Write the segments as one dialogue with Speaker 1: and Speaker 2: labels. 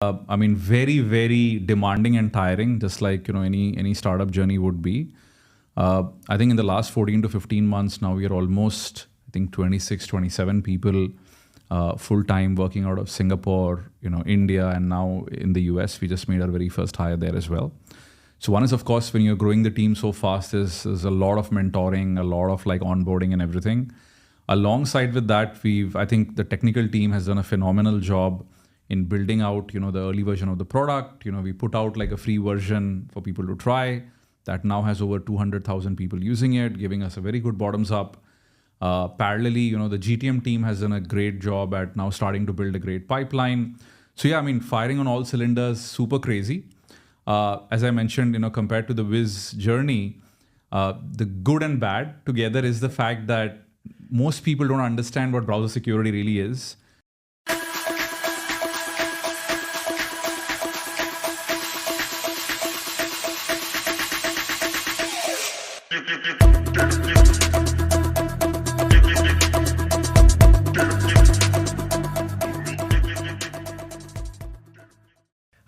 Speaker 1: I mean, very, very demanding and tiring, just like any startup journey would be. I think in the last 14 to 15 months now, we are almost, I think, 26, 27 people full time working out of Singapore, India, and now in the US. We just made our very first hire there as well. So one is, of course, when you're growing the team so fast, there's a lot of mentoring, a lot of like onboarding and everything. Alongside with that, I think the technical team has done a phenomenal job in building out, the early version of the product. We put out like a free version for people to try that now has over 200,000 people using it, giving us a very good bottoms up. Parallelly, the GTM team has done a great job at now starting to build a great pipeline. So yeah, I mean, firing on all cylinders, super crazy. As I mentioned, compared to the Wiz journey, the good and bad together is the fact that most people don't understand what browser security really is.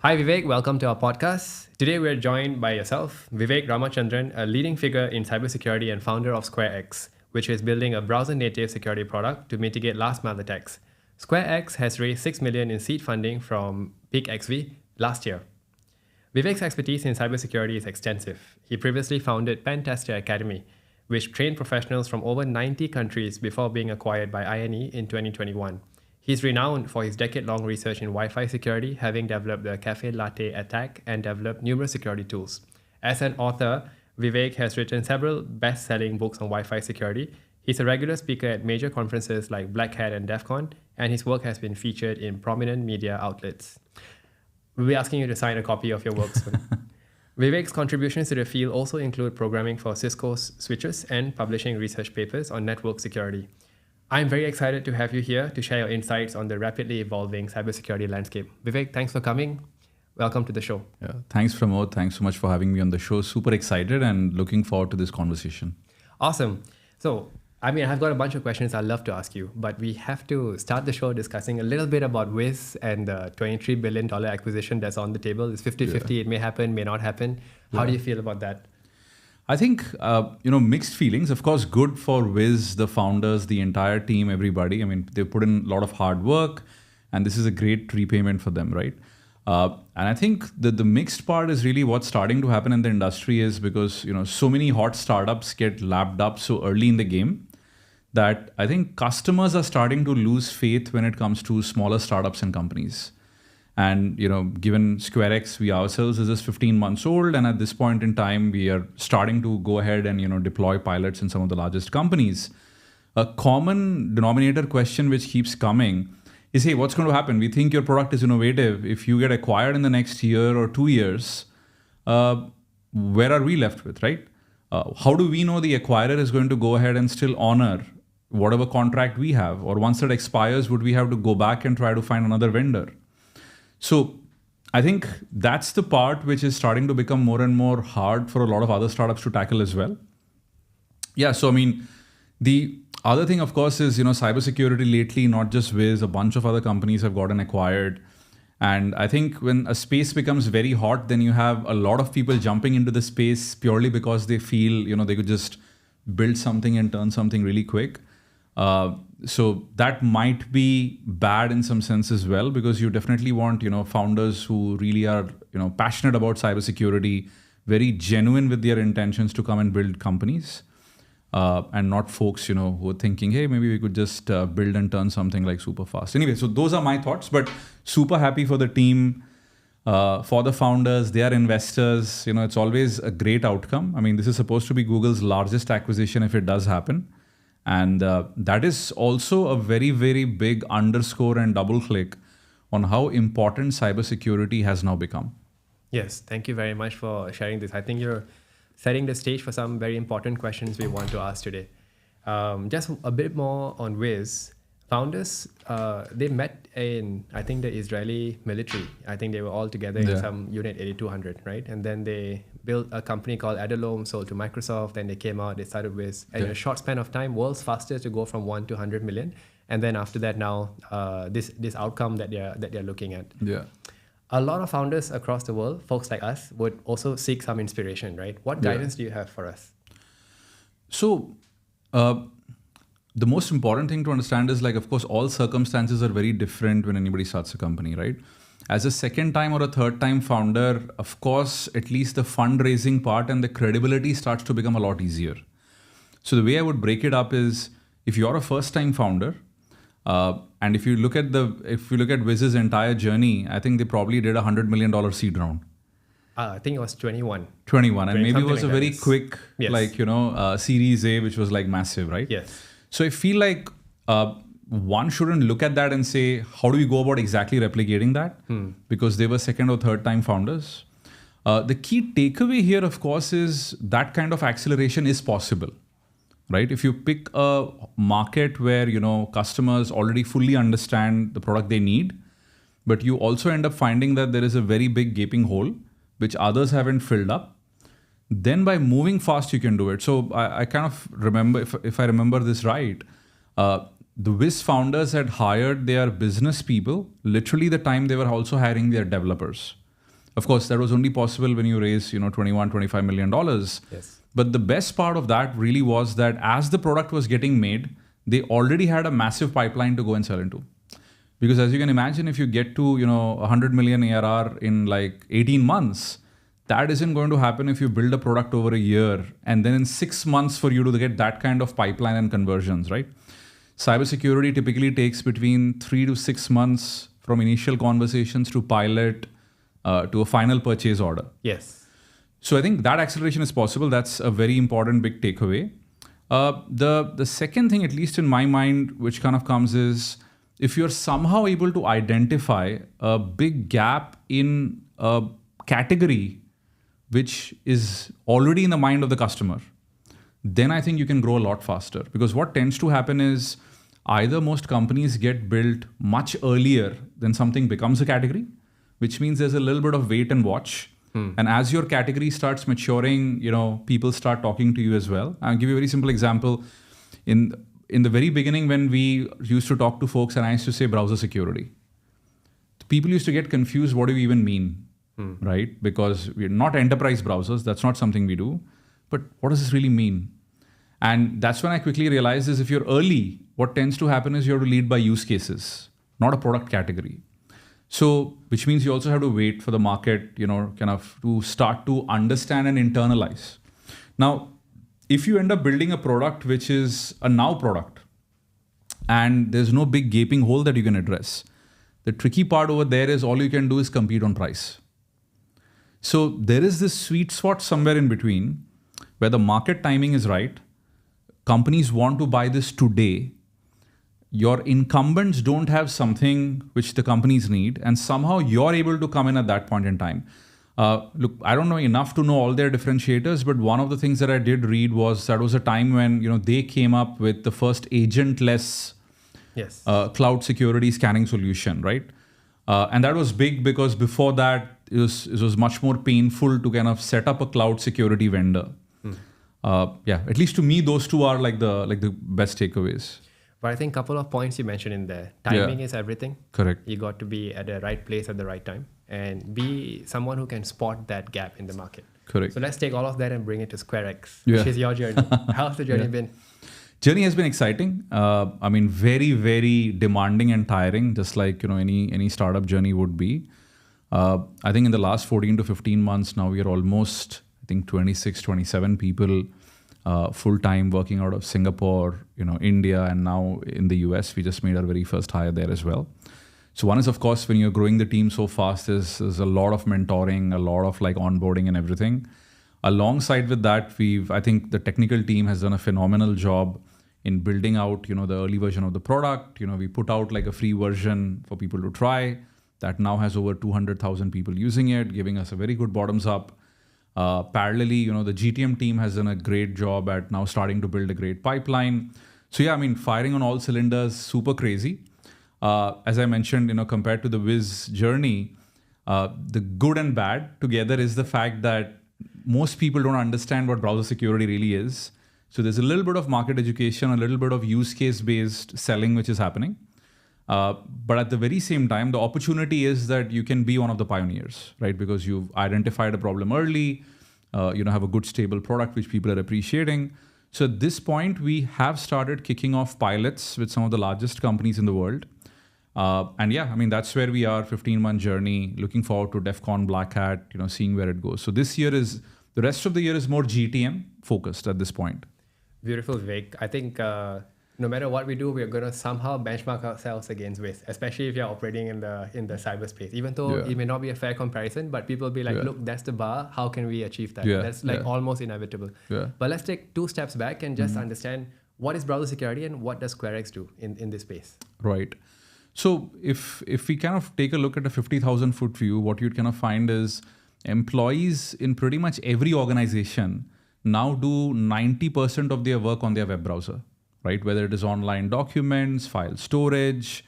Speaker 2: Hi Vivek, welcome to our podcast. Today we're joined by yourself, Vivek Ramachandran, a leading figure in cybersecurity and founder of SquareX, which is building a browser-native security product to mitigate last-mile attacks. SquareX has raised $6 million in seed funding from PeakXV last year. Vivek's expertise in cybersecurity is extensive. He previously founded Pentester Academy, which trained professionals from over 90 countries before being acquired by INE in 2021. He's renowned for his decade-long research in Wi-Fi security, having developed the Cafe Latte attack and developed numerous security tools. As an author, Vivek has written several best-selling books on Wi-Fi security. He's a regular speaker at major conferences like Black Hat and DEF CON, and his work has been featured in prominent media outlets. We'll be asking you to sign a copy of your work soon. Vivek's contributions to the field also include programming for Cisco's switches and publishing research papers on network security. I'm very excited to have you here to share your insights on the rapidly evolving cybersecurity landscape. Vivek, thanks for coming. Welcome to the show.
Speaker 1: Yeah, thanks, Pramodh. Thanks so much for having me on the show. Super excited and looking forward to this conversation.
Speaker 2: Awesome. So, I've got a bunch of questions I'd love to ask you, but we have to start the show discussing a little bit about Wiz and the $23 billion acquisition that's on the table. It's 50-50. Yeah. It may happen, may not happen. How do you feel about that?
Speaker 1: I think, mixed feelings. Of course, good for Wiz, the founders, the entire team, everybody. I mean, they put in a lot of hard work and this is a great repayment for them, right? And I think that the mixed part is really what's starting to happen in the industry is because, so many hot startups get lapped up so early in the game that I think customers are starting to lose faith when it comes to smaller startups and companies. And, given SquareX, we ourselves is just 15 months old. And at this point in time, we are starting to go ahead and, deploy pilots in some of the largest companies. A common denominator question which keeps coming is, hey, what's going to happen? We think your product is innovative. If you get acquired in the next year or 2 years, where are we left with, right? How do we know the acquirer is going to go ahead and still honor whatever contract we have? Or once that expires, would we have to go back and try to find another vendor? So I think that's the part which is starting to become more and more hard for a lot of other startups to tackle as well. Yeah, so I mean, the other thing, of course, is, cybersecurity lately, not just Wiz, a bunch of other companies have gotten acquired. And I think when a space becomes very hot, then you have a lot of people jumping into the space purely because they feel, they could just build something and turn something really quick. So that might be bad in some sense as well, because you definitely want, founders who really are, passionate about cybersecurity, very genuine with their intentions to come and build companies, and not folks, who are thinking, hey, maybe we could just build and turn something like super fast. Anyway, so those are my thoughts, but super happy for the team, for the founders, their investors. It's always a great outcome. I mean, this is supposed to be Google's largest acquisition if it does happen. And that is also a very, very big underscore and double click on how important cybersecurity has now become.
Speaker 2: Yes, thank you very much for sharing this. I think you're setting the stage for some very important questions we want to ask today. Just a bit more on Wiz. Founders, they met in, I think, the Israeli military. I think they were all together in some Unit 8200, right? And then they built a company called Adalom, sold to Microsoft. Then they came out, they started Wiz. And in a short span of time, world's fastest to go from 1 to 100 million. And then after that now, this outcome that they're looking at.
Speaker 1: Yeah.
Speaker 2: A lot of founders across the world, folks like us, would also seek some inspiration, right? What guidance do you have for us?
Speaker 1: So, the most important thing to understand is, like, of course, all circumstances are very different when anybody starts a company, right? As a second time or a third time founder, of course, at least the fundraising part and the credibility starts to become a lot easier. So the way I would break it up is, if you're a first time founder, and if you look at Wiz's entire journey, I think they probably did $100 million seed round.
Speaker 2: I think it was 21.
Speaker 1: 21, and maybe it was
Speaker 2: like
Speaker 1: a very quick,
Speaker 2: yes.
Speaker 1: Series A, which was like massive, right?
Speaker 2: Yes.
Speaker 1: So I feel like one shouldn't look at that and say, how do we go about exactly replicating that? Because they were second or third time founders. The key takeaway here, of course, is that kind of acceleration is possible, right? If you pick a market where, customers already fully understand the product they need, but you also end up finding that there is a very big gaping hole, which others haven't filled up, then by moving fast, you can do it. So I kind of remember, if I remember this right, the Wiz founders had hired their business people literally the time they were also hiring their developers. Of course, that was only possible when you raise, $25 million.
Speaker 2: Yes.
Speaker 1: But the best part of that really was that as the product was getting made, they already had a massive pipeline to go and sell into. Because as you can imagine, if you get to, 100 million ARR in like 18 months, that isn't going to happen if you build a product over a year and then in 6 months for you to get that kind of pipeline and conversions, right? Cybersecurity typically takes between 3 to 6 months from initial conversations to pilot to a final purchase order.
Speaker 2: Yes.
Speaker 1: So I think that acceleration is possible. That's a very important big takeaway. The second thing, at least in my mind, which kind of comes is, if you're somehow able to identify a big gap in a category which is already in the mind of the customer, then I think you can grow a lot faster. Because what tends to happen is either most companies get built much earlier than something becomes a category, which means there's a little bit of wait and watch. And as your category starts maturing, people start talking to you as well. I'll give you a very simple example. In the very beginning, when we used to talk to folks and I used to say browser security, people used to get confused. What do we even mean? Right? Because we're not enterprise browsers. That's not something we do. But what does this really mean? And that's when I quickly realized is, if you're early, what tends to happen is you have to lead by use cases, not a product category. So, which means you also have to wait for the market, kind of to start to understand and internalize. Now, if you end up building a product which is a now product and there's no big gaping hole that you can address, the tricky part over there is all you can do is compete on price. So there is this sweet spot somewhere in between where the market timing is right. Companies want to buy this today. Your incumbents don't have something which the companies need, and somehow you're able to come in at that point in time. Look, I don't know enough to know all their differentiators, but one of the things that I did read was that was a time when they came up with the first agentless cloud security scanning solution, right? And that was big because before that it was much more painful to kind of set up a cloud security vendor. At least to me, those two are like the best takeaways.
Speaker 2: But I think a couple of points you mentioned in there. Timing is everything.
Speaker 1: Correct.
Speaker 2: You got to be at the right place at the right time and be someone who can spot that gap in the market.
Speaker 1: Correct.
Speaker 2: So let's take all of that and bring it to SquareX, which is your journey. How's the journey been?
Speaker 1: Journey has been exciting. Very, very demanding and tiring, just like any startup journey would be. I think in the last 14 to 15 months now, we are almost, 26, 27 people full-time working out of Singapore, India, and now in the US. We just made our very first hire there as well. So one is, of course, when you're growing the team so fast, there's a lot of mentoring, a lot of onboarding and everything. Alongside with that, I think the technical team has done a phenomenal job in building out, the early version of the product. We put out a free version for people to try that now has over 200,000 people using it, giving us a very good bottoms up. Parallelly, the GTM team has done a great job at now starting to build a great pipeline. So firing on all cylinders, super crazy. As I mentioned, compared to the Wiz journey, the good and bad together is the fact that most people don't understand what browser security really is. So there's a little bit of market education, a little bit of use case based selling, which is happening. But at the very same time, the opportunity is that you can be one of the pioneers, right? Because you've identified a problem early, have a good stable product which people are appreciating. So at this point, we have started kicking off pilots with some of the largest companies in the world. That's where we are, 15-month journey, looking forward to DEF CON, Black Hat, seeing where it goes. So the rest of the year is more GTM focused at this point.
Speaker 2: Beautiful, Vivek. I think no matter what we do, we're going to somehow benchmark ourselves against Wiz, especially if you're operating in the cyberspace. Even though it may not be a fair comparison, but people will be like, look, that's the bar. How can we achieve that? That's almost inevitable. But let's take 2 steps back and just understand what is browser security and what does SquareX do in this space?
Speaker 1: Right. So if we kind of take a look at a 50,000 foot view, what you'd kind of find is employees in pretty much every organization now do 90% of their work on their web browser, right? Whether it is online documents, file storage,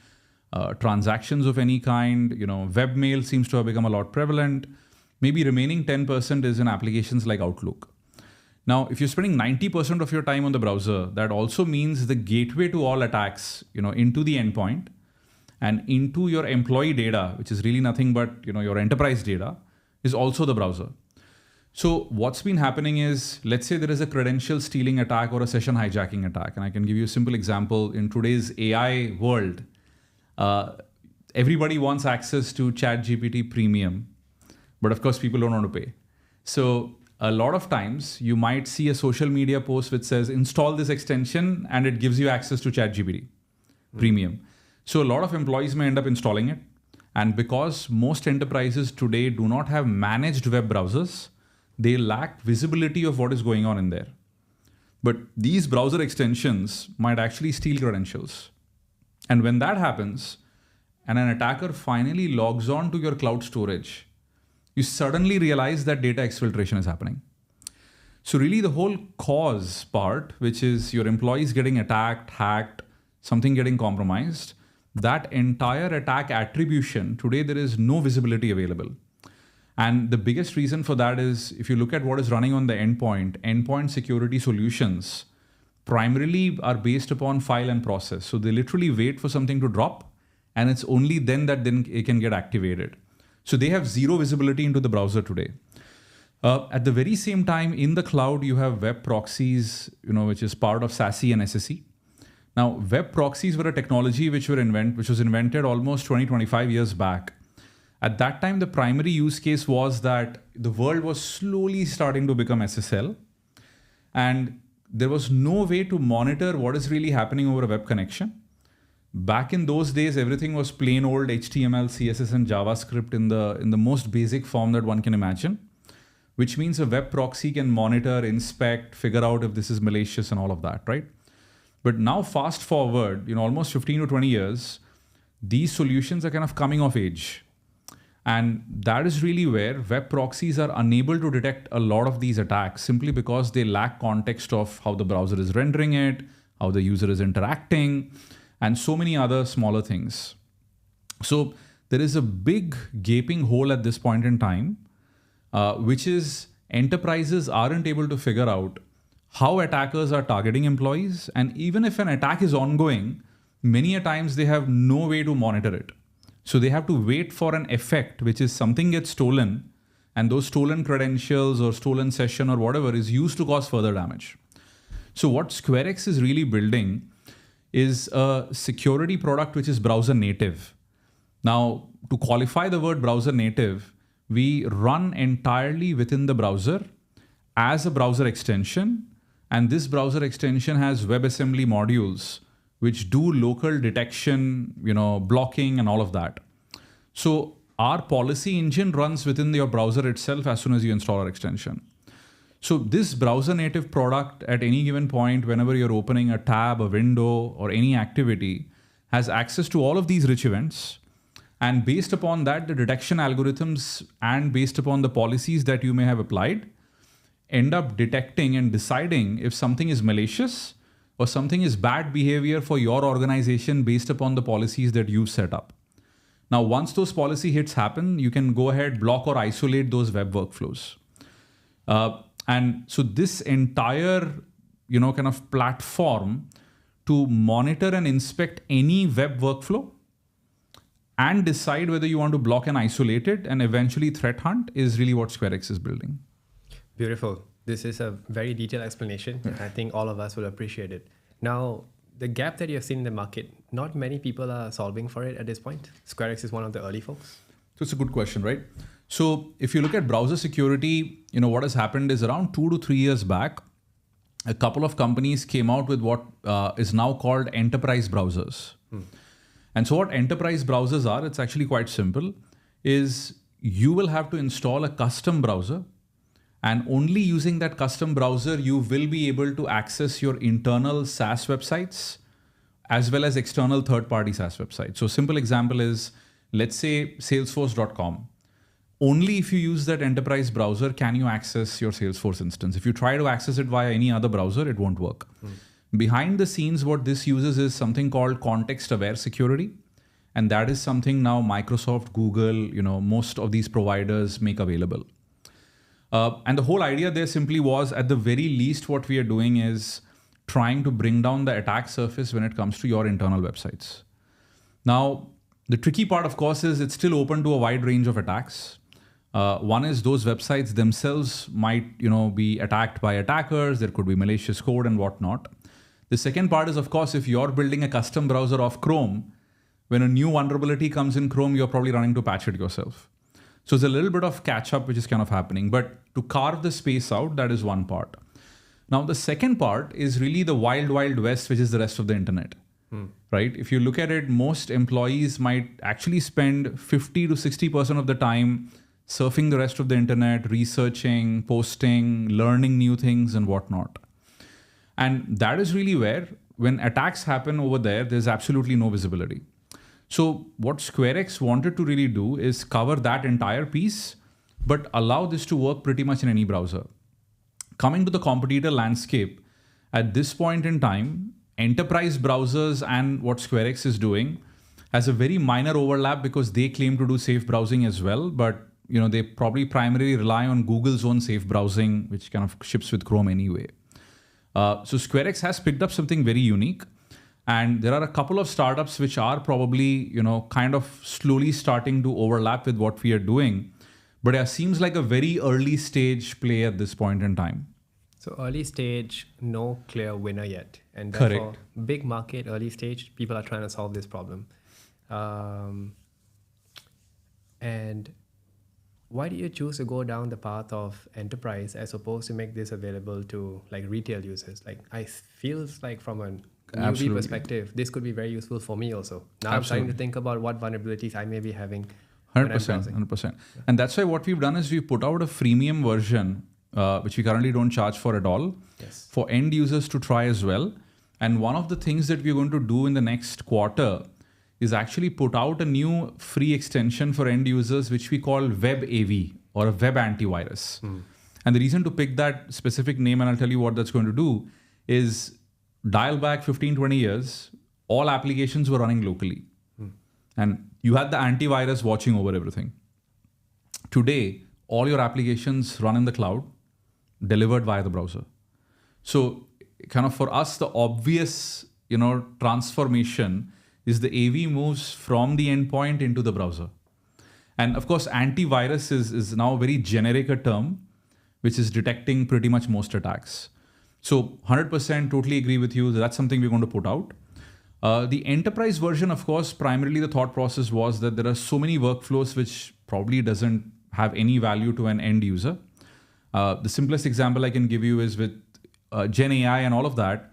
Speaker 1: transactions of any kind, webmail seems to have become a lot prevalent. Maybe remaining 10% is in applications like Outlook. Now, if you're spending 90% of your time on the browser, that also means the gateway to all attacks, into the endpoint and into your employee data, which is really nothing but, your enterprise data, is also the browser. So what's been happening is, let's say there is a credential stealing attack or a session hijacking attack. And I can give you a simple example. In today's AI world, everybody wants access to ChatGPT Premium, but of course people don't want to pay. So a lot of times you might see a social media post which says, install this extension and it gives you access to ChatGPT Premium. So a lot of employees may end up installing it. And because most enterprises today do not have managed web browsers, they lack visibility of what is going on in there. But these browser extensions might actually steal credentials. And when that happens, and an attacker finally logs on to your cloud storage, you suddenly realize that data exfiltration is happening. So really the whole cause part, which is your employees getting attacked, hacked, something getting compromised, that entire attack attribution, today there is no visibility available. And the biggest reason for that is, if you look at what is running on the endpoint security solutions primarily are based upon file and process. So they literally wait for something to drop, and it's only then that it can get activated. So they have zero visibility into the browser today. At the very same time, in the cloud, you have web proxies, which is part of SASE and SSE. Now, web proxies were a technology which was invented almost 25 years back. At that time, the primary use case was that the world was slowly starting to become SSL, and there was no way to monitor what is really happening over a web connection. Back in those days, everything was plain old HTML, CSS, and JavaScript in the most basic form that one can imagine, which means a web proxy can monitor, inspect, figure out if this is malicious and all of that, right? But now fast forward, almost 15 to 20 years, these solutions are kind of coming of age. And that is really where web proxies are unable to detect a lot of these attacks simply because they lack context of how the browser is rendering it, how the user is interacting, and so many other smaller things. So there is a big gaping hole at this point in time, which is enterprises aren't able to figure out how attackers are targeting employees. And even if an attack is ongoing, many a times they have no way to monitor it. So they have to wait for an effect, which is something gets stolen, and those stolen credentials or stolen session or whatever is used to cause further damage. So what SquareX is really building is a security product which is browser native. Now, to qualify the word browser native, we run entirely within the browser as a browser extension. And this browser extension has WebAssembly modules which do local detection, blocking and all of that. So our policy engine runs within your browser itself as soon as you install our extension. So this browser native product at any given point, whenever you're opening a tab, a window, or any activity, has access to all of these rich events. And based upon that, the detection algorithms and based upon the policies that you may have applied, end up detecting and deciding if something is malicious or something is bad behavior for your organization based upon the policies that you've set up. Now, once those policy hits happen, you can go ahead, block or isolate those web workflows. And so this entire, kind of platform to monitor and inspect any web workflow and decide whether you want to block and isolate it and eventually threat hunt is really what SquareX is building.
Speaker 2: Beautiful. This is a very detailed explanation. And I think all of us will appreciate it. Now, the gap that you have seen in the market, not many people are solving for it at this point. SquareX is one of the early folks.
Speaker 1: So it's a good question, right? So if you look at browser security, what has happened is around 2 to 3 years back, a couple of companies came out with what is now called enterprise browsers. And so what enterprise browsers are, it's actually quite simple, is you will have to install a custom browser, and only using that custom browser, you will be able to access your internal SaaS websites as well as external third-party SaaS websites. So simple example is, let's say salesforce.com. Only if you use that enterprise browser can you access your Salesforce instance. If you try to access it via any other browser, it won't work. Behind the scenes, what this uses is something called context-aware security. And that is something now Microsoft, Google, most of these providers make available. And the whole idea there simply was, at the very least, what we are doing is trying to bring down the attack surface when it comes to your internal websites. Now, the tricky part, of course, is it's still open to a wide range of attacks. One is those websites themselves might, be attacked by attackers. There could be malicious code and whatnot. The second part is, of course, if you're building a custom browser off Chrome, when a new vulnerability comes in Chrome, you're probably running to patch it yourself. So it's a little bit of catch up, which is kind of happening. But to carve the space out, that is one part. Now, the second part is really the wild, wild west, which is the rest of the internet. Right? If you look at it, most employees might actually spend 50 to 60% of the time surfing the rest of the internet, researching, posting, learning new things and whatnot. And that is really where, when attacks happen over there, there's absolutely no visibility. So what SquareX wanted to really do is cover that entire piece, but allow this to work pretty much in any browser. Coming to the competitor landscape, at this point in time, enterprise browsers and what SquareX is doing has a very minor overlap because they claim to do safe browsing as well, but they probably primarily rely on Google's own safe browsing, which kind of ships with Chrome anyway. So SquareX has picked up something very unique. And there are a couple of startups which are probably, kind of slowly starting to overlap with what we are doing. But it seems like a very early stage play at this point in time.
Speaker 2: So early stage, no clear winner yet. And therefore, big market, early stage, people are trying to solve this problem. And why do you choose to go down the path of enterprise as opposed to make this available to like retail users? Like I feels like from a newbie perspective, this could be very useful for me also. Now I'm starting to think about what vulnerabilities I may be having.
Speaker 1: 100%. And that's why what we've done is we put out a freemium version, which we currently don't charge for at all, for end users to try as well. And one of the things that we're going to do in the next quarter is actually put out a new free extension for end users, which we call Web AV or a web antivirus. And the reason to pick that specific name, and I'll tell you what that's going to do, is dial back 15, 20 years, all applications were running locally. And you had the antivirus watching over everything. Today, all your applications run in the cloud, delivered via the browser. So kind of for us, the obvious, transformation is the AV moves from the endpoint into the browser. And of course, antivirus is now a very generic a term, which is detecting pretty much most attacks. So 100% totally agree with you. That's something we're going to put out. The enterprise version, of course, primarily the thought process was that there are so many workflows which probably doesn't have any value to an end user. The simplest example I can give you is with Gen AI and all of that.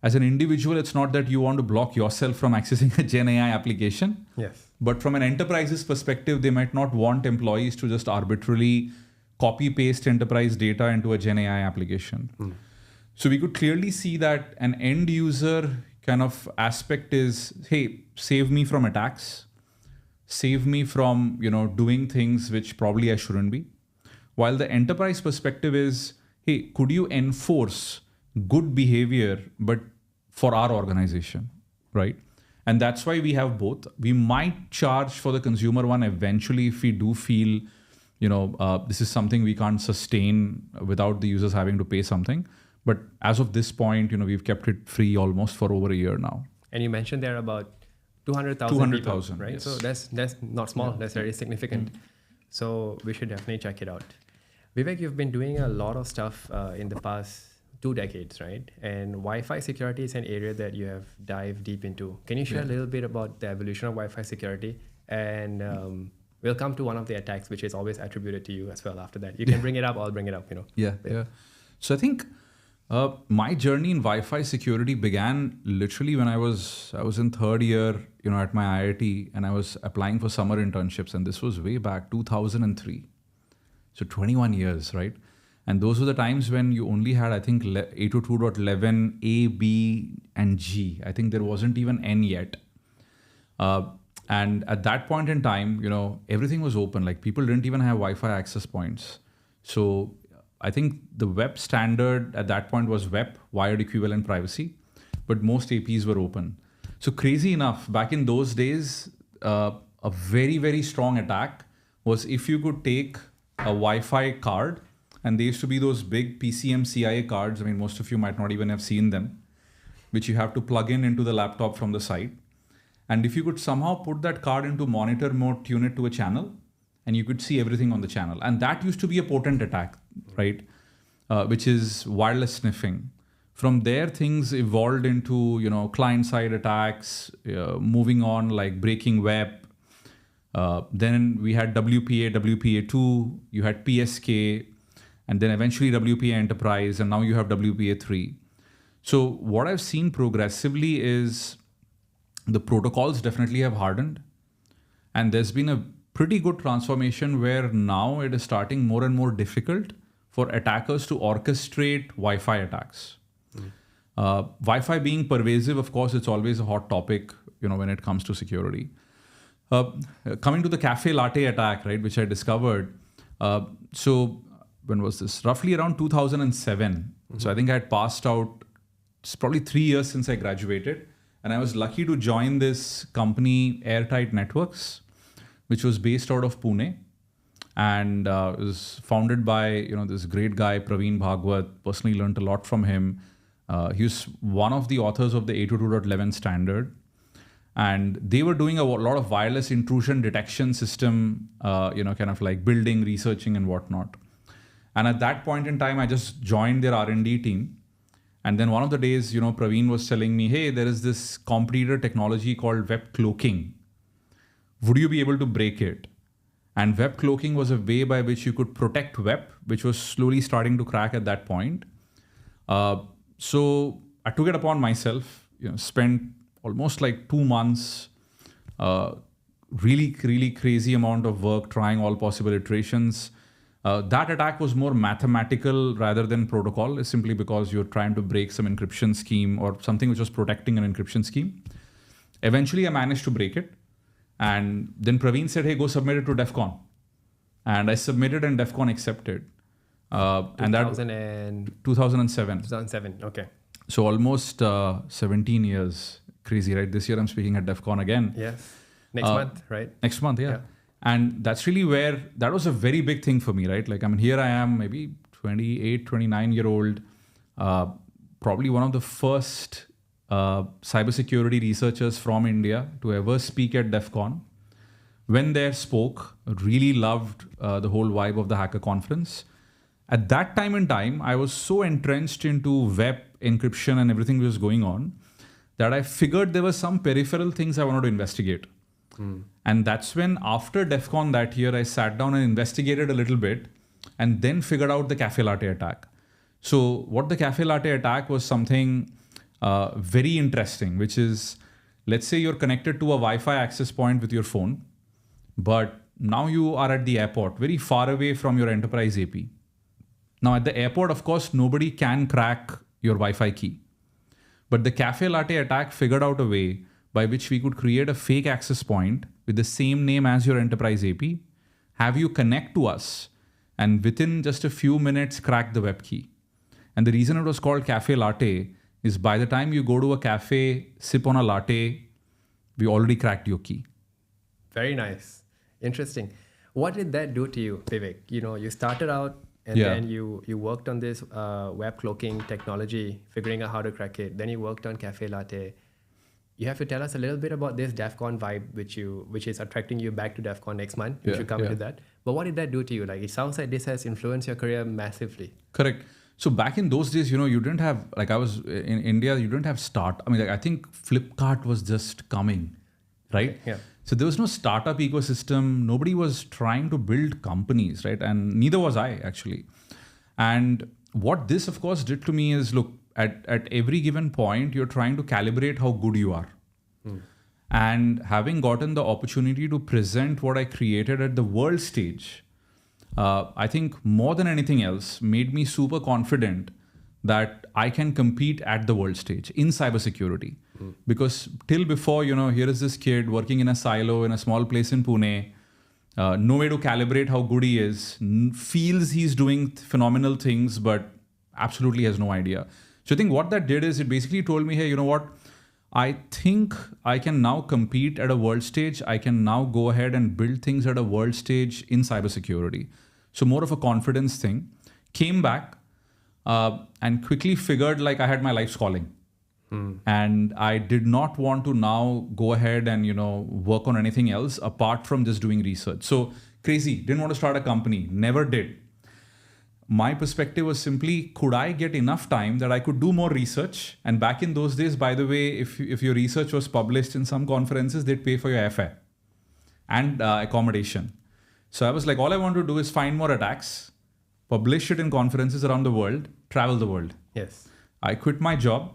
Speaker 1: As an individual, it's not that you want to block yourself from accessing a Gen AI application.
Speaker 2: Yes.
Speaker 1: But from an enterprise's perspective, they might not want employees to just arbitrarily copy paste enterprise data into a Gen AI application. So we could clearly see that an end user kind of aspect is, hey, save me from attacks, save me from, doing things which probably I shouldn't be. While the enterprise perspective is, hey, could you enforce good behavior, but for our organization, right? And that's why we have both. We might charge for the consumer one eventually if we do feel, this is something we can't sustain without the users having to pay something. But as of this point, we've kept it free almost for over a year now.
Speaker 2: And you mentioned there about 200,000
Speaker 1: 200,000,
Speaker 2: people, right?
Speaker 1: yes.
Speaker 2: So that's not small. That's very significant. So we should definitely check it out. Vivek, you've been doing a lot of stuff in the past 2 decades, right? And Wi-Fi security is an area that you have dived deep into. Can you share a little bit about the evolution of Wi-Fi security? And we'll come to one of the attacks, which is always attributed to you as well after that. You can bring it up, I'll bring it up,
Speaker 1: Yeah. So I think my journey in Wi-Fi security began literally when I was in third year, at my IIT, and I was applying for summer internships, and this was way back 2003. So 21 years, right? And those were the times when you only had, I think, 802.11 A, B, and G. I think there wasn't even N yet. And at that point in time, everything was open. Like people didn't even have Wi-Fi access points. So I think the web standard at that point was WEP, wired equivalent privacy, but most APs were open. So crazy enough, back in those days, a very, very strong attack was if you could take a Wi-Fi card, and they used to be those big PCM CIA cards. I mean, most of you might not even have seen them, which you have to plug into the laptop from the side. And if you could somehow put that card into monitor mode, tune it to a channel, and you could see everything on the channel. And that used to be a potent attack, right? Which is wireless sniffing. From there, things evolved into, client-side attacks, moving on like breaking web. Then we had WPA, WPA2, you had PSK, and then eventually WPA Enterprise, and now you have WPA3. So what I've seen progressively is the protocols definitely have hardened, and there's been a pretty good transformation where now it is starting more and more difficult for attackers to orchestrate Wi-Fi attacks. Wi-Fi being pervasive, of course, it's always a hot topic, when it comes to security. Coming to the cafe latte attack, right, which I discovered. So when was this? Roughly around 2007. So I think I had passed out, it's probably 3 years since I graduated. And I was lucky to join this company, Airtight Networks, which was based out of Pune. And it was founded by, this great guy, Praveen Bhagwat. Personally learned a lot from him. He was one of the authors of the 802.11 standard. And they were doing a lot of wireless intrusion detection system, kind of like building, researching and whatnot. And at that point in time, I just joined their R&D team. And then one of the days, Praveen was telling me, hey, there is this competitor technology called web cloaking. Would you be able to break it? And web cloaking was a way by which you could protect web, which was slowly starting to crack at that point. So I took it upon myself, spent almost like 2 months, really, really crazy amount of work, trying all possible iterations. That attack was more mathematical rather than protocol, simply because you're trying to break some encryption scheme or something which was protecting an encryption scheme. Eventually, I managed to break it. And then Praveen said, hey, go submit it to DEF CON. And I submitted and DEF CON accepted. And that 2007.
Speaker 2: 2007, okay.
Speaker 1: So almost 17 years. Crazy, right? This year I'm speaking at DEF CON again.
Speaker 2: Yes. Next month, right?
Speaker 1: Next month, yeah. And that's really where, that was a very big thing for me, right? Like, here I am, maybe 28, 29-year-old, probably one of the first cybersecurity researchers from India to ever speak at DEF CON. When there spoke, really loved the whole vibe of the hacker conference. At that time in time, I was so entrenched into web encryption and everything that was going on that I figured there were some peripheral things I wanted to investigate. And that's when, after DEF CON that year, I sat down and investigated a little bit and then figured out the cafe latte attack. So what the cafe latte attack was something very interesting, which is, let's say you're connected to a Wi-Fi access point with your phone, but now you are at the airport, very far away from your enterprise AP. Now at the airport, of course, nobody can crack your Wi-Fi key. But the cafe latte attack figured out a way by which we could create a fake access point with the same name as your enterprise AP, have you connect to us, and within just a few minutes crack the web key. And the reason it was called cafe latte is by the time you go to a cafe, sip on a latte, we already cracked your key.
Speaker 2: Very nice. Interesting. What did that do to you, Vivek? You started out and then you worked on this web cloaking technology, figuring out how to crack it. Then you worked on cafe latte. you have to tell us a little bit about this DEF CON vibe, which is attracting you back to DEF CON next month. We should come into that. But what did that do to you? Like, it sounds like this has influenced your career massively.
Speaker 1: Correct. So back in those days, you didn't have, like I was in India, you didn't have I think Flipkart was just coming, right?
Speaker 2: Yeah.
Speaker 1: So there was no startup ecosystem. Nobody was trying to build companies, right? And neither was I, actually. And what this, of course, did to me is, look, at every given point, you're trying to calibrate how good you are. And having gotten the opportunity to present what I created at the world stage, I think more than anything else, made me super confident that I can compete at the world stage in cybersecurity. Because till before, here is this kid working in a silo in a small place in Pune, no way to calibrate how good he is, feels he's doing phenomenal things, but absolutely has no idea. So I think what that did is it basically told me, hey, you know what? I think I can now compete at a world stage. I can now go ahead and build things at a world stage in cybersecurity. So more of a confidence thing. Came back and quickly figured like I had my life's calling. And I did not want to now go ahead and, work on anything else apart from just doing research. So crazy, didn't want to start a company, never did. My perspective was simply, could I get enough time that I could do more research? And back in those days, by the way, if your research was published in some conferences, they'd pay for your airfare and accommodation. So I was like, all I want to do is find more attacks, publish it in conferences around the world, travel the world.
Speaker 2: Yes.
Speaker 1: I quit my job,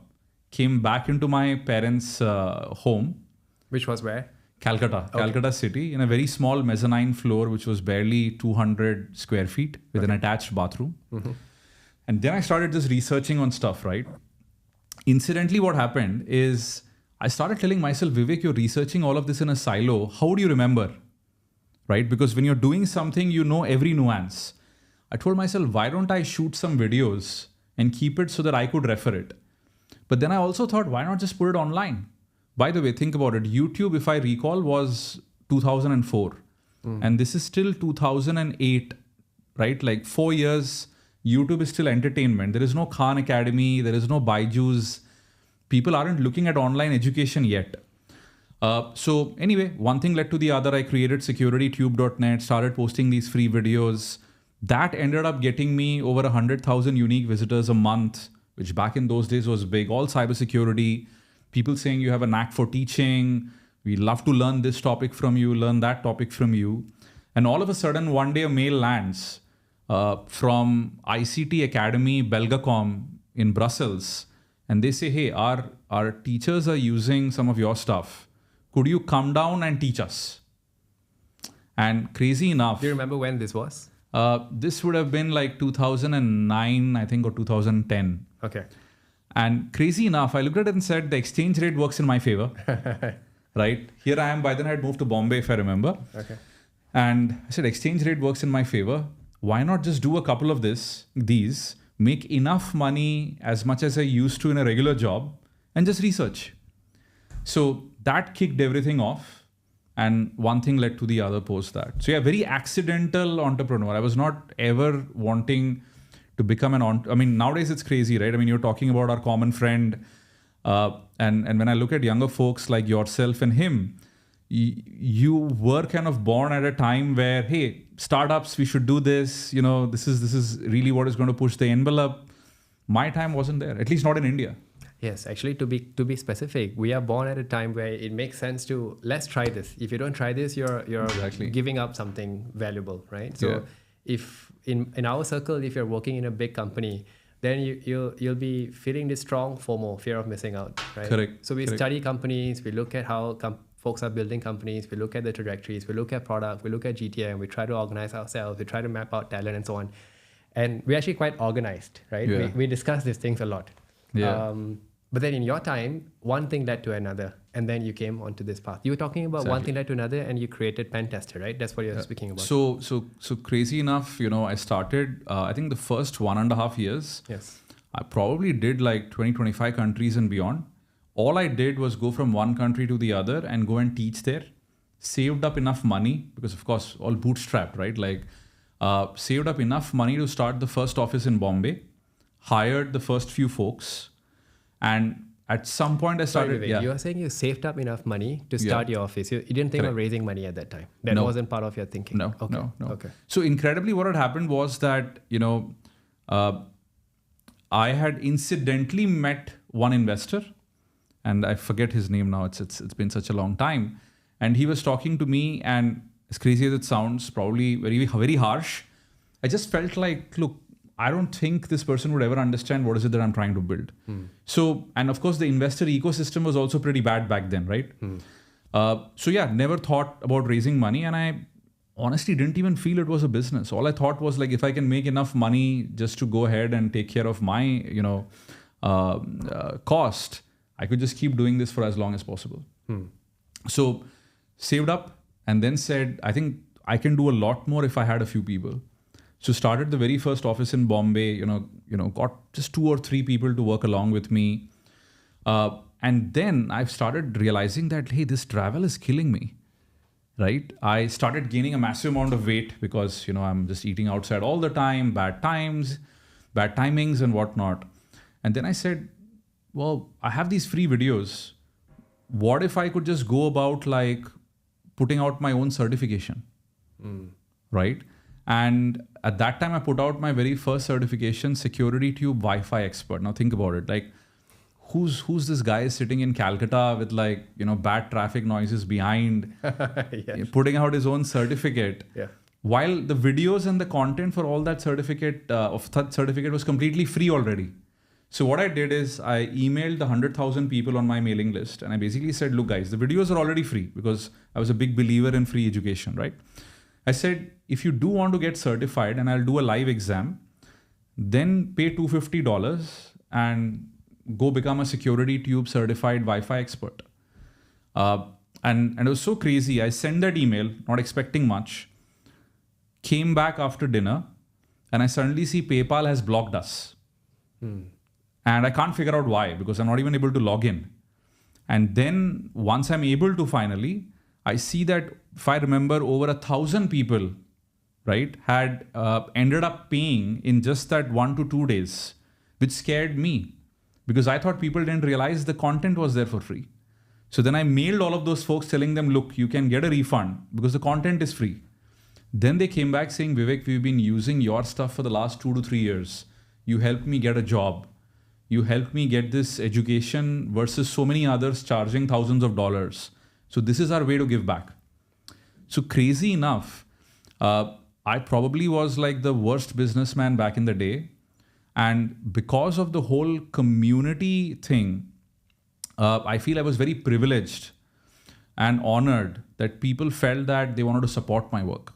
Speaker 1: came back into my parents' home.
Speaker 2: Which was where?
Speaker 1: Calcutta, Calcutta city, in a very small mezzanine floor, which was barely 200 square feet with an attached bathroom. And then I started just researching on stuff, right? Incidentally, what happened is I started telling myself, Vivek, you're researching all of this in a silo. How do you remember? Right? Because when you're doing something, you know every nuance. I told myself, why don't I shoot some videos and keep it so that I could refer it? But then I also thought, why not just put it online? By the way, think about it. YouTube, if I recall, was 2004. And this is still 2008, right? Like 4 years, YouTube is still entertainment. There is no Khan Academy. There is no Byju's. People aren't looking at online education yet. So anyway, one thing led to the other. I created securitytube.net, started posting these free videos. That ended up getting me over 100,000 unique visitors a month, which back in those days was big. All cybersecurity. People saying you have a knack for teaching. We love to learn this topic from you, learn that topic from you. And all of a sudden, one day a mail lands from ICT Academy Belgacom in Brussels. And they say, hey, our teachers are using some of your stuff. Could you come down and teach us? And crazy enough.
Speaker 2: Do you remember when this was?
Speaker 1: This would have been like 2009, I think, or 2010.
Speaker 2: Okay.
Speaker 1: And crazy enough, I looked at it and said, the exchange rate works in my favor. Right? Here I am. By then I had moved to Bombay, if I remember.
Speaker 2: Okay.
Speaker 1: And I said, exchange rate works in my favor. Why not just do a couple of these, make enough money as much as I used to in a regular job, and just research. So that kicked everything off. And one thing led to the other post that. So yeah, very accidental entrepreneur. I was not ever wanting to become nowadays it's crazy, right? I mean, you're talking about our common friend. And when I look at younger folks like yourself and him, you were kind of born at a time where, hey, startups, we should do this. This is really what is going to push the envelope. My time wasn't there, at least not in India.
Speaker 2: Yes, actually, to be specific, we are born at a time where it makes sense to, let's try this. If you don't try this, you're
Speaker 1: Exactly.
Speaker 2: giving up something valuable, right? So if in our circle, if you're working in a big company, then you'll be feeling this strong FOMO, fear of missing out, right?
Speaker 1: Correct.
Speaker 2: So we study companies, we look at how folks are building companies, we look at the trajectories, we look at product, we look at GTM, we try to organize ourselves, we try to map out talent and so on. And we're actually quite organized, right?
Speaker 1: Yeah.
Speaker 2: We discuss these things a lot.
Speaker 1: Yeah.
Speaker 2: But then in your time, one thing led to another, and then you came onto this path. You were talking about one thing led to another, and you created Pentester, right? That's what you're speaking about.
Speaker 1: So crazy enough, I started, I think the first 1.5 years,
Speaker 2: Yes.
Speaker 1: I probably did like 20, 25 countries and beyond. All I did was go from one country to the other and go and teach there. Saved up enough money, because of course, all bootstrapped, right? Like saved up enough money to start the first office in Bombay, hired the first few folks, and at some point I
Speaker 2: Sorry,
Speaker 1: started.
Speaker 2: Vivek, you are saying you saved up enough money to start your office. You didn't think of raising money at that time. That wasn't part of your thinking.
Speaker 1: No,
Speaker 2: Okay.
Speaker 1: no.
Speaker 2: Okay.
Speaker 1: So incredibly, what had happened was that, I had incidentally met one investor, and I forget his name now. It's been such a long time. And he was talking to me, and as crazy as it sounds, probably very, very harsh, I just felt like, look, I don't think this person would ever understand what is it that I'm trying to build. So, and of course, the investor ecosystem was also pretty bad back then, right? So yeah, never thought about raising money, and I honestly didn't even feel it was a business. All I thought was like, if I can make enough money just to go ahead and take care of my, cost, I could just keep doing this for as long as possible. So saved up and then said, I think I can do a lot more if I had a few people. So started the very first office in Bombay, got just 2 or 3 people to work along with me. And then I've started realizing that, hey, this travel is killing me, right? I started gaining a massive amount of weight because, I'm just eating outside all the time, bad times, bad timings and whatnot. And then I said, well, I have these free videos. What if I could just go about like putting out my own certification, right? And at that time, I put out my very first certification, Security Tube Wi-Fi Expert. Now think about it. Like, who's this guy sitting in Calcutta with like, bad traffic noises behind, putting out his own certificate.
Speaker 2: Yeah.
Speaker 1: While the videos and the content for all that certificate, was completely free already. So what I did is I emailed the 100,000 people on my mailing list. And I basically said, look guys, the videos are already free because I was a big believer in free education, right? I said, if you do want to get certified and I'll do a live exam, then pay $250 and go become a Security Tube certified Wi-Fi expert. And it was so crazy. I sent that email, not expecting much, came back after dinner, and I suddenly see PayPal has blocked us. And I can't figure out why, because I'm not even able to log in. And then once I'm able to finally, I see that if I remember over 1,000 people, right, had ended up paying in just that 1 to 2 days, which scared me because I thought people didn't realize the content was there for free. So then I mailed all of those folks telling them, look, you can get a refund because the content is free. Then they came back saying, Vivek, we've been using your stuff for the last 2 to 3 years. You helped me get a job. You helped me get this education versus so many others charging thousands of dollars. So this is our way to give back. So crazy enough, I probably was like the worst businessman back in the day. And because of the whole community thing, I feel I was very privileged and honored that people felt that they wanted to support my work.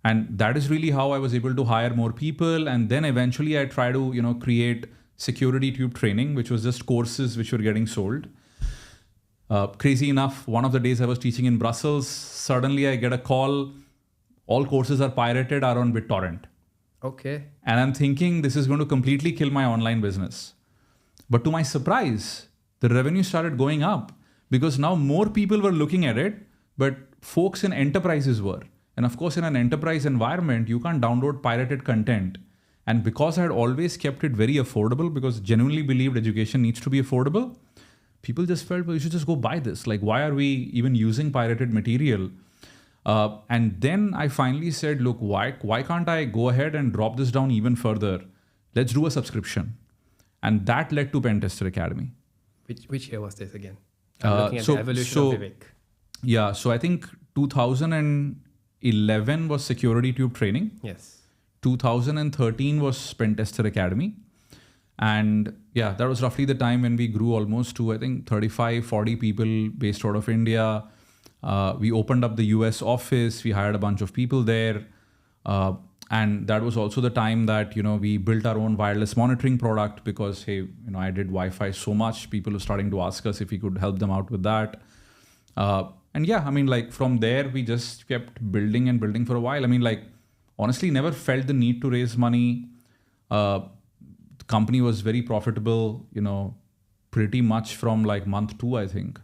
Speaker 1: And that is really how I was able to hire more people. And then eventually I try to, create Security Tube training, which was just courses which were getting sold. Crazy enough, one of the days I was teaching in Brussels, suddenly I get a call, all courses are pirated, are on BitTorrent.
Speaker 2: Okay.
Speaker 1: And I'm thinking this is going to completely kill my online business. But to my surprise, the revenue started going up because now more people were looking at it, but folks in enterprises were. And of course, in an enterprise environment, you can't download pirated content. And because I had always kept it very affordable, because genuinely believed education needs to be affordable, people just felt, well, you should just go buy this. Like, why are we even using pirated material? And then I finally said, look, why can't I go ahead and drop this down even further? Let's do a subscription. And that led to Pentester Academy.
Speaker 2: Which year was this again? I'm looking at the evolution of Vivek.
Speaker 1: Yeah, so I think 2011 was Security Tube training.
Speaker 2: Yes.
Speaker 1: 2013 was Pentester Academy. And yeah, that was roughly the time when we grew almost to, I think, 35, 40 people based out of India. We opened up the US office. We hired a bunch of people there. And that was also the time that, we built our own wireless monitoring product because, hey, I did Wi-Fi so much. People were starting to ask us if we could help them out with that. And yeah, from there, we just kept building and building for a while. Honestly, never felt the need to raise money. The company was very profitable, pretty much from like month 2, I think,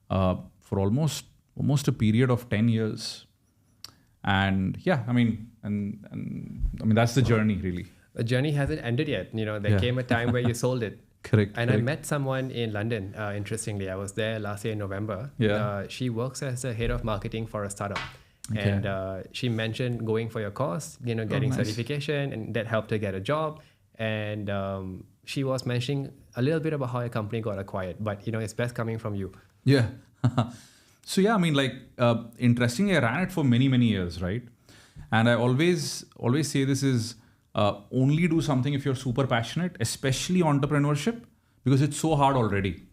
Speaker 1: for almost a period of 10 years. And yeah, that's the journey really.
Speaker 2: The journey hasn't ended yet. There came a time where you sold it.
Speaker 1: Correct.
Speaker 2: And I met someone in London, interestingly. I was there last year in November.
Speaker 1: Yeah.
Speaker 2: She works as the head of marketing for a startup.
Speaker 1: Okay.
Speaker 2: And she mentioned going for your course, getting
Speaker 1: nice.
Speaker 2: certification, and that helped her get a job. And she was mentioning a little bit about how your company got acquired, but it's best coming from you.
Speaker 1: Yeah. So yeah, I mean, like, interestingly, I ran it for many, many years, right? And I always say this is only do something if you're super passionate, especially entrepreneurship, because it's so hard already,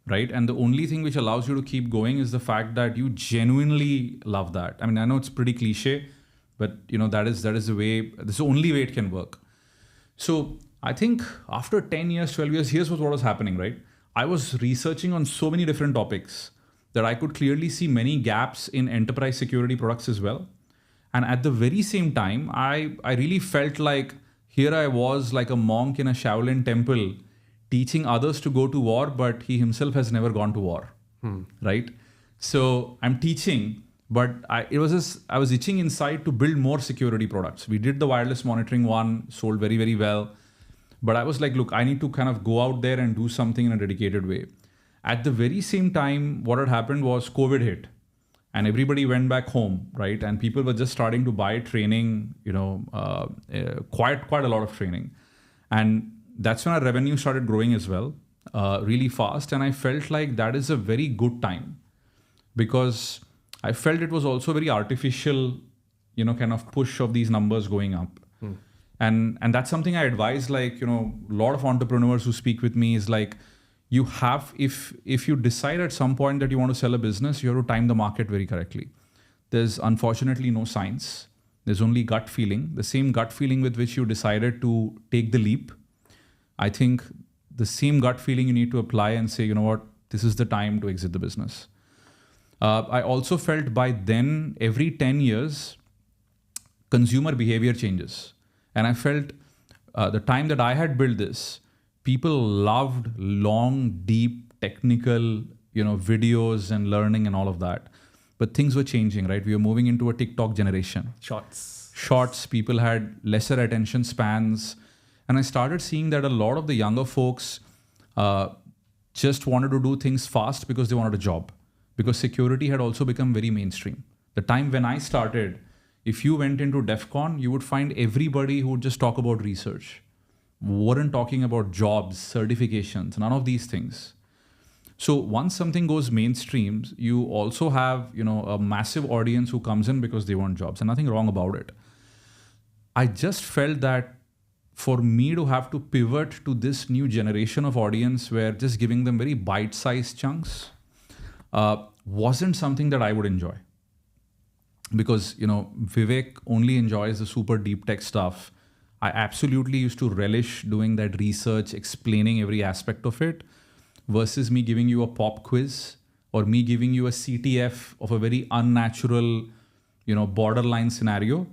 Speaker 1: right? And the only thing which allows you to keep going is the fact that you genuinely love that. I mean, I know it's pretty cliche, but that is the way. This is the only way it can work. So I think after 10 years, 12 years, here's what was happening, right? I was researching on so many different topics that I could clearly see many gaps in enterprise security products as well. And at the very same time, I really felt like here I was like a monk in a Shaolin temple teaching others to go to war, but he himself has never gone to war, right? So I'm teaching, but I was itching inside to build more security products. We did the wireless monitoring one, sold very, very well. But I was like, look, I need to kind of go out there and do something in a dedicated way. At the very same time, what had happened was COVID hit. And everybody went back home, right? And people were just starting to buy training, quite a lot of training. And that's when our revenue started growing as well, really fast. And I felt like that is a very good time because I felt it was also very artificial, kind of push of these numbers going up. And that's something I advise, like, a lot of entrepreneurs who speak with me is like, you have, if you decide at some point that you want to sell a business, you have to time the market very correctly. There's unfortunately no science. There's only gut feeling. The same gut feeling with which you decided to take the leap. I think the same gut feeling you need to apply and say, you know what, this is the time to exit the business. I also felt by then, every 10 years, consumer behavior changes. And I felt the time that I had built this, people loved long, deep, technical, videos and learning and all of that. But things were changing, right? We were moving into a TikTok generation. Shorts, people had lesser attention spans. And I started seeing that a lot of the younger folks just wanted to do things fast because they wanted a job. Because security had also become very mainstream. The time when I started, if you went into DEF CON, you would find everybody who would just talk about research. Weren't talking about jobs, certifications, none of these things. So once something goes mainstream, you also have, a massive audience who comes in because they want jobs, and nothing wrong about it. I just felt that for me to have to pivot to this new generation of audience where just giving them very bite-sized chunks wasn't something that I would enjoy. Because, Vivek only enjoys the super deep tech stuff. I absolutely used to relish doing that research, explaining every aspect of it, versus me giving you a pop quiz or me giving you a CTF of a very unnatural, borderline scenario.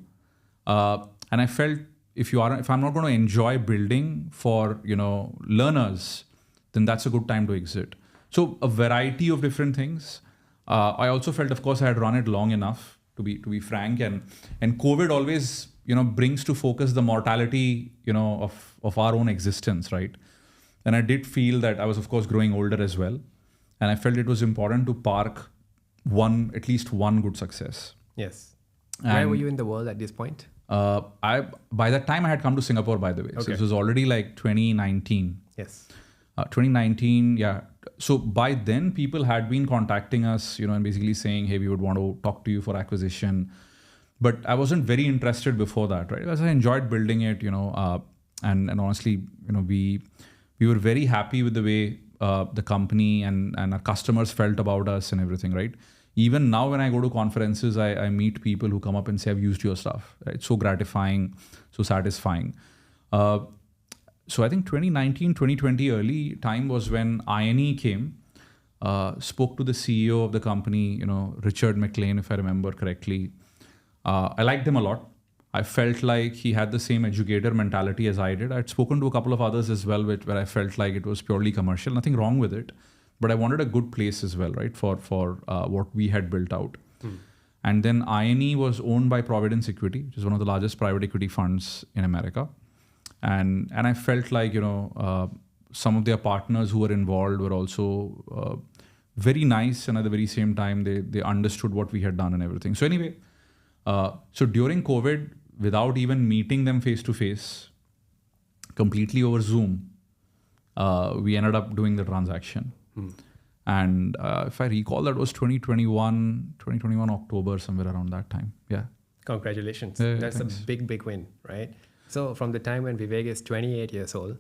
Speaker 1: And I felt if I'm not going to enjoy building for, learners, then that's a good time to exit. So a variety of different things. I also felt, of course, I had run it long enough to be frank, and COVID always brings to focus the mortality, of our own existence, right? And I did feel that I was, of course, growing older as well. And I felt it was important to park at least one good success.
Speaker 2: Yes. Where were you in the world at this point?
Speaker 1: By that time I had come to Singapore, by the way. Okay. So this was already like 2019.
Speaker 2: Yes.
Speaker 1: 2019, yeah. So by then people had been contacting us, and basically saying, hey, we would want to talk to you for acquisition. But I wasn't very interested before that, right? Because I enjoyed building it, and honestly, we were very happy with the way the company and our customers felt about us and everything, right? Even now when I go to conferences, I meet people who come up and say, I've used your stuff, right? It's so gratifying, so satisfying. So I think 2019, 2020 early time was when INE came, spoke to the CEO of the company, Richard McLean, if I remember correctly. I liked him a lot. I felt like he had the same educator mentality as I did. I'd spoken to a couple of others as well, where I felt like it was purely commercial, nothing wrong with it. But I wanted a good place as well, right, for what we had built out. And then INE was owned by Providence Equity, which is one of the largest private equity funds in America. And I felt like, some of their partners who were involved were also very nice, and at the very same time, they understood what we had done and everything. So anyway, so during COVID, without even meeting them face to face, completely over Zoom, we ended up doing the transaction. And if I recall, that was 2021 October, somewhere around that time. Yeah.
Speaker 2: Congratulations.
Speaker 1: Yeah,
Speaker 2: That's
Speaker 1: thanks.
Speaker 2: a big win, right? So from the time when Vivek is 28 years old,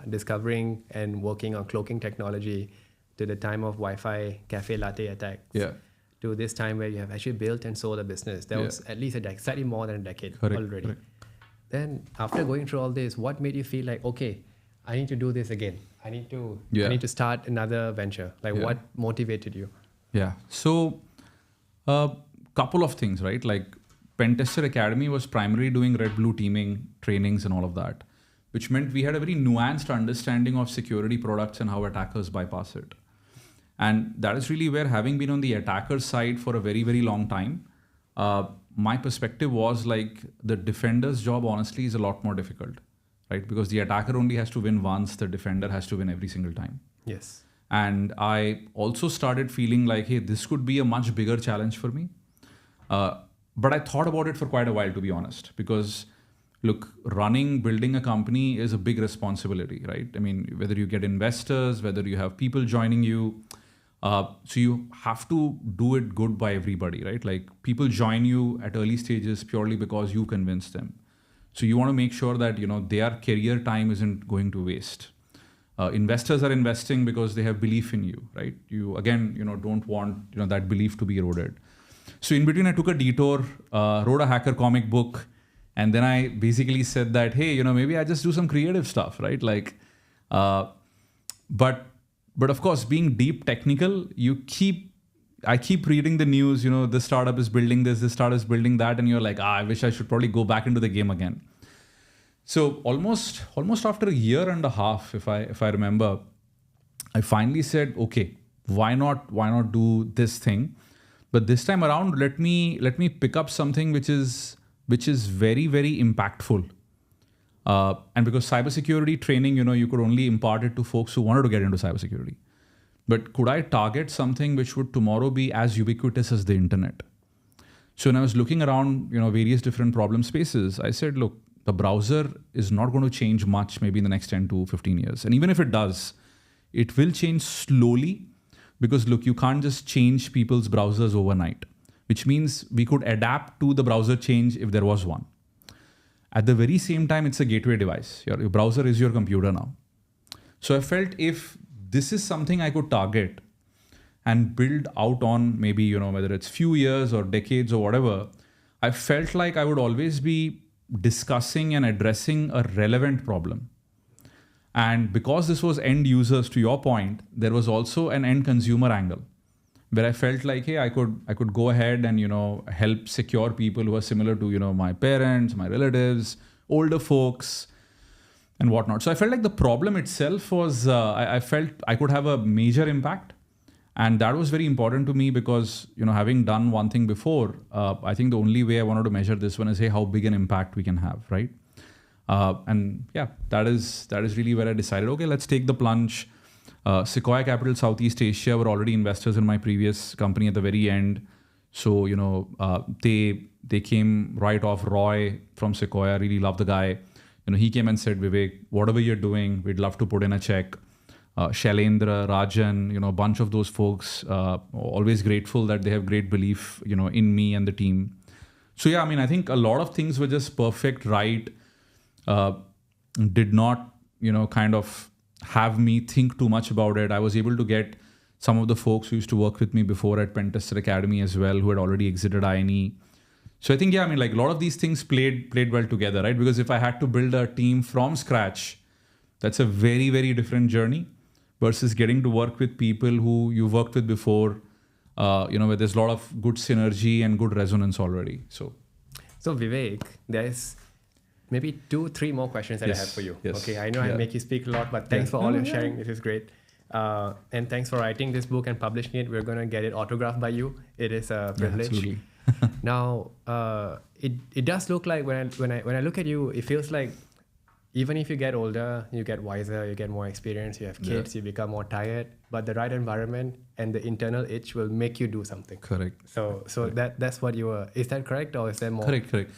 Speaker 2: discovering and working on cloaking technology, to the time of Wi-Fi cafe latte attacks, to this time where you have actually built and sold a business, that was at least slightly more than a decade already. Correct. Then after going through all this, what made you feel like, okay, I need to do this again. I need to start another venture. What motivated you?
Speaker 1: Yeah. So couple of things, right? Like Pentester Academy was primarily doing red blue teaming trainings and all of that, which meant we had a very nuanced understanding of security products and how attackers bypass it. And that is really where, having been on the attacker side for a very, very long time, my perspective was like the defender's job honestly is a lot more difficult, right? Because the attacker only has to win once, the defender has to win every single time.
Speaker 2: Yes.
Speaker 1: And I also started feeling like, hey, this could be a much bigger challenge for me. But I thought about it for quite a while, to be honest, because look, building a company is a big responsibility, right? I mean, whether you get investors, whether you have people joining you, so you have to do it good by everybody, right? Like people join you at early stages purely because you convince them. So you want to make sure that, their career time isn't going to waste. Investors are investing because they have belief in you, right? You, again, don't want, that belief to be eroded. So in between, I took a detour, wrote a hacker comic book, and then I basically said that, hey, maybe I just do some creative stuff, right? Like, but of course, being deep technical, I keep reading the news, this startup is building this startup is building that, and you're like, I wish I should probably go back into the game again. So almost after a year and a half, if I remember, I finally said, okay, why not do this thing? But this time around, let me pick up something which is very, very impactful. And because cybersecurity training, you could only impart it to folks who wanted to get into cybersecurity. But could I target something which would tomorrow be as ubiquitous as the internet? So when I was looking around, various different problem spaces, I said, look, the browser is not going to change much maybe in the next 10 to 15 years. And even if it does, it will change slowly. Because look, you can't just change people's browsers overnight, which means we could adapt to the browser change if there was one. At the very same time, it's a gateway device. Your browser is your computer now. So I felt if this is something I could target and build out on, maybe, whether it's few years or decades or whatever, I felt like I would always be discussing and addressing a relevant problem. And because this was end users, to your point, there was also an end consumer angle where I felt like, hey, I could go ahead and, help secure people who are similar to, my parents, my relatives, older folks and whatnot. So I felt like the problem itself was, I felt I could have a major impact. And that was very important to me because, having done one thing before, I think the only way I wanted to measure this one is, hey, how big an impact we can have, right? And yeah, that is really where I decided, okay, let's take the plunge. Sequoia Capital Southeast Asia were already investors in my previous company at the very end. So, they came right off. Roy from Sequoia, really love the guy. He came and said, Vivek, whatever you're doing, we'd love to put in a check. Shailendra, Rajan, a bunch of those folks, always grateful that they have great belief, in me and the team. So yeah, I think a lot of things were just perfect, right? Did not, kind of have me think too much about it. I was able to get some of the folks who used to work with me before at Pentester Academy as well, who had already exited INE. So I think, yeah, a lot of these things played well together, right? Because if I had to build a team from scratch, that's a very, very different journey versus getting to work with people who you worked with before, where there's a lot of good synergy and good resonance already. So
Speaker 2: Vivek, there's maybe 2-3 more questions that I have for you.
Speaker 1: Yes.
Speaker 2: Okay, I know I make you speak a lot, but thanks for all your sharing. This is great. And thanks for writing this book and publishing it. We're going to get it autographed by you. It is a privilege.
Speaker 1: Absolutely.
Speaker 2: Now, it does look like when I look at you, it feels like even if you get older, you get wiser, you get more experience, you have kids, you become more tired, but the right environment and the internal itch will make you do something.
Speaker 1: Correct.
Speaker 2: So that's what you were. Is that correct, or is there more?
Speaker 1: Correct.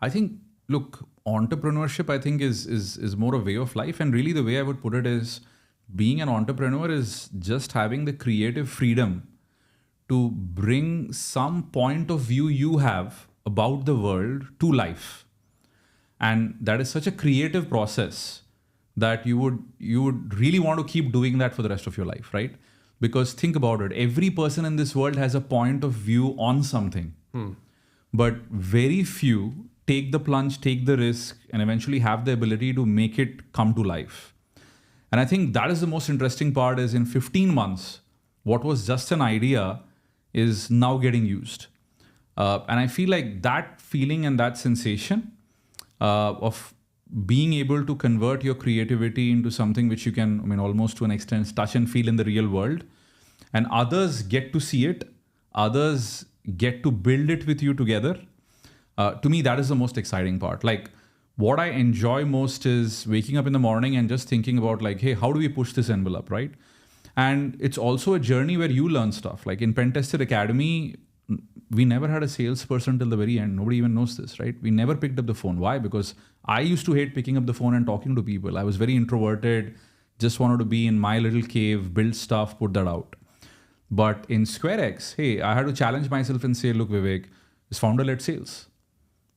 Speaker 1: I think, look, entrepreneurship, I think is more a way of life. And really the way I would put it is, being an entrepreneur is just having the creative freedom to bring some point of view you have about the world to life. And that is such a creative process that you would really want to keep doing that for the rest of your life, right? Because think about it, every person in this world has a point of view on something, but very few take the plunge, take the risk, and eventually have the ability to make it come to life. And I think that is the most interesting part, is in 15 months, what was just an idea is now getting used. And I feel like that feeling and that sensation of being able to convert your creativity into something which you can, almost to an extent, touch and feel in the real world, and others get to see it, others get to build it with you together. To me, that is the most exciting part. Like, what I enjoy most is waking up in the morning and just thinking about, like, hey, how do we push this envelope, right? And it's also a journey where you learn stuff. Like in Pentester Academy, we never had a salesperson till the very end. Nobody even knows this, right? We never picked up the phone. Why? Because I used to hate picking up the phone and talking to people. I was very introverted, just wanted to be in my little cave, build stuff, put that out. But in SquareX, hey, I had to challenge myself and say, look, Vivek, it's founder-led sales,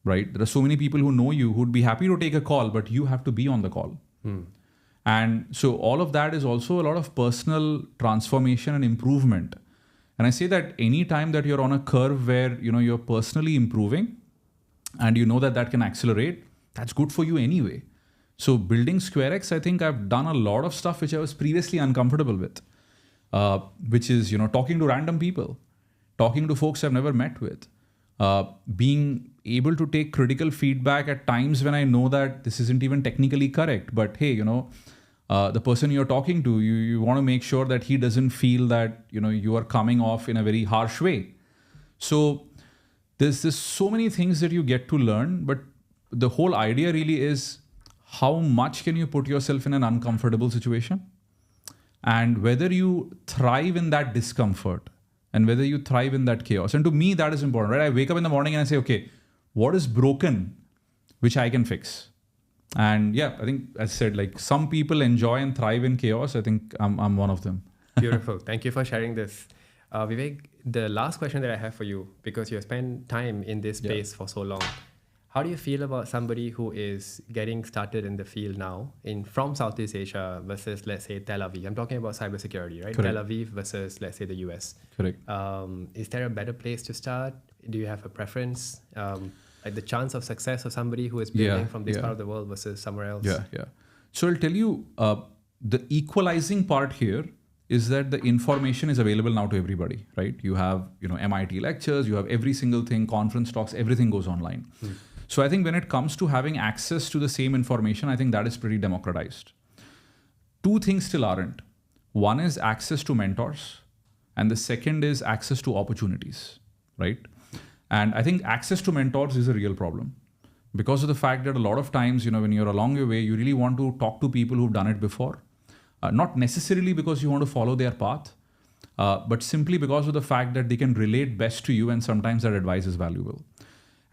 Speaker 1: right? There are so many people who know you who'd be happy to take a call, but you have to be on the call. And so all of that is also a lot of personal transformation and improvement. And I say that any time that you're on a curve where, you're personally improving and you know that can accelerate, that's good for you anyway. So building SquareX, I think I've done a lot of stuff which I was previously uncomfortable with, which is, talking to random people, talking to folks I've never met with, being able to take critical feedback at times when I know that this isn't even technically correct, but hey, the person you're talking to, you want to make sure that he doesn't feel that, you are coming off in a very harsh way. So there's so many things that you get to learn, but the whole idea really is, how much can you put yourself in an uncomfortable situation, and whether you thrive in that discomfort and whether you thrive in that chaos. And to me, that is important, right? I wake up in the morning and I say, okay, what is broken, which I can fix? And yeah, I think, as I said, like, some people enjoy and thrive in chaos. I think I'm one of them.
Speaker 2: Beautiful. Thank you for sharing this. Vivek, the last question that I have for you, because you have spent time in this space for so long, how do you feel about somebody who is getting started in the field now from Southeast Asia versus, let's say, Tel Aviv? I'm talking about cybersecurity, right?
Speaker 1: Correct.
Speaker 2: Tel Aviv versus, let's say, the US.
Speaker 1: Correct.
Speaker 2: Is there a better place to start? Do you have a preference? Like the chance of success of somebody who is building from this part of the world versus somewhere else?
Speaker 1: Yeah. So I'll tell you, the equalizing part here is that the information is available now to everybody, right? You have, MIT lectures, you have every single thing, conference talks, everything goes online. So I think when it comes to having access to the same information, I think that is pretty democratized. Two things still aren't. One is access to mentors, and the second is access to opportunities, right? And I think access to mentors is a real problem, because of the fact that a lot of times, when you're along your way, you really want to talk to people who've done it before. Not necessarily because you want to follow their path, but simply because of the fact that they can relate best to you, and sometimes that advice is valuable.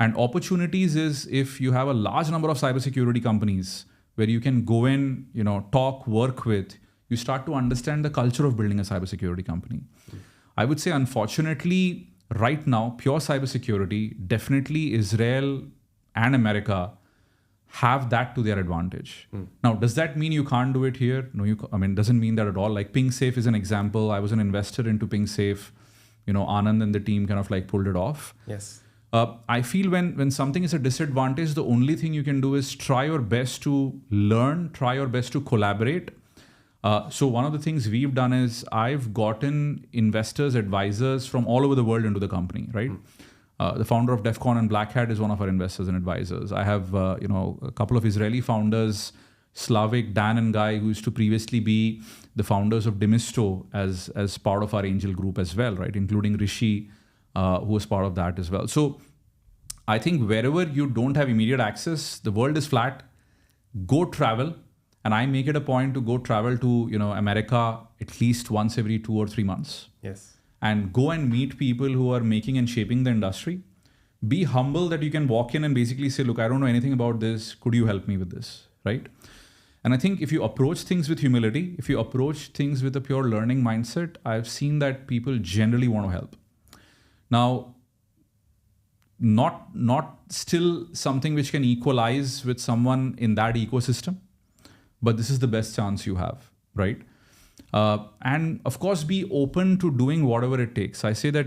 Speaker 1: And opportunities is if you have a large number of cybersecurity companies where you can go in, talk, work with, you start to understand the culture of building a cybersecurity company. I would say, unfortunately, right now, pure cybersecurity, definitely Israel and America have that to their advantage. Now, does that mean you can't do it here? No, doesn't mean that at all. Like PingSafe is an example. I was an investor into PingSafe. Anand and the team kind of like pulled it off.
Speaker 2: Yes.
Speaker 1: I feel when something is a disadvantage, the only thing you can do is try your best to learn, try your best to collaborate. So one of the things we've done is I've gotten investors, advisors from all over the world into the company, right? The founder of DEFCON and Black Hat is one of our investors and advisors. I have, a couple of Israeli founders, Slavik, Dan and Guy, who used to previously be the founders of Demisto as part of our angel group as well, right? Including Rishi, who was part of that as well. So I think wherever you don't have immediate access, the world is flat. go travel. And I make it a point to go travel to, America at least once every 2 or 3 months.
Speaker 2: Yes.
Speaker 1: And go and meet people who are making and shaping the industry. Be humble that you can walk in and basically say, look, I don't know anything about this. Could you help me with this? Right? And I think if you approach things with humility, if you approach things with a pure learning mindset, I've seen that people generally want to help. Now, not still something which can equalize with someone in that ecosystem, but this is the best chance you have, right? And of course, be open to doing whatever it takes. I say that,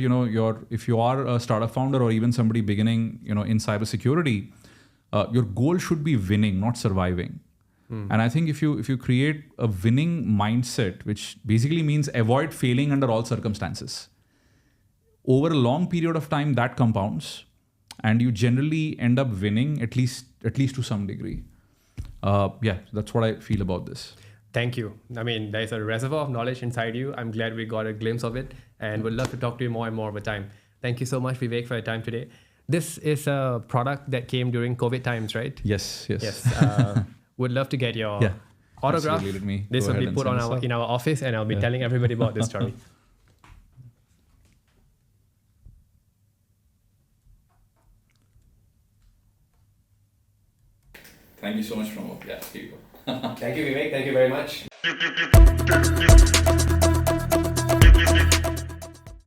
Speaker 1: if you are a startup founder or even somebody beginning, in cybersecurity, your goal should be winning, not surviving. And I think if you create a winning mindset, which basically means avoid failing under all circumstances, over a long period of time, that compounds, and you generally end up winning at least to some degree. That's what I feel about this.
Speaker 2: Thank you. I mean, there's a reservoir of knowledge inside you. I'm glad we got a glimpse of it and would love to talk to you more and more over time. Thank you so much, Vivek, for your time today. This is a product that came during COVID times, right?
Speaker 1: Yes.
Speaker 2: Would love to get your autograph. This will be put on in our office, and I'll be telling everybody about this story.
Speaker 1: Thank you so much, Pramodh. Yeah, here you go.
Speaker 2: Thank you, Vivek. Thank you very much.